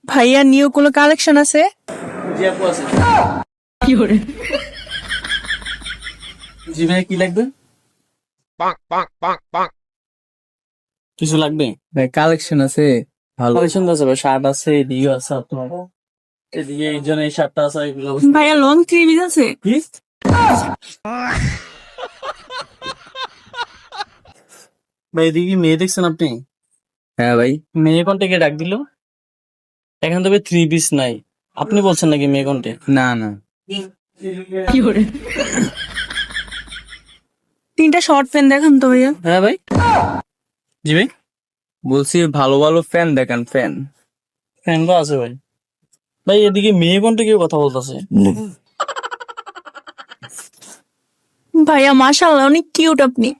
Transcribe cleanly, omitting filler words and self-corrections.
ভাইয়া নিউ কোনো কালেকশন আছে? জি আপু আছে। জি ভাই কি লাগবে? কিছু লাগবে? ভাই কালেকশন আছে ভালো। কালেকশন আছে ভাই, শার্ট আছে, এদিকে আছে আপনার, এদিকে এই জন্য এই শার্টটা আছে, এগুলো ভাইয়া লং থ্রি পিস আছে? কি? ভাই এদিকে মেয়ে দেখছেন আপনি? হ্যাঁ ভাই, মেয়ে কন্টে ডাক দিল, এখানে তবে থ্রি পিস নাই, আপনি বলছেন নাকি মেয়ে কন্টে? না না তিনটা শর্ট প্যান্ট দেখান তো ভাইয়া। হ্যাঁ ভাই। জি ভাই, বলছি ভালো ভালো ফ্যান দেখান ফ্যান। ফ্যান তো আছে ভাই। ভাই এদিকে মেয়ে কন্টে কেউ কথা বলতেছে। ভাইয়া মাশাআল্লাহ অনেক কিউট আপনি।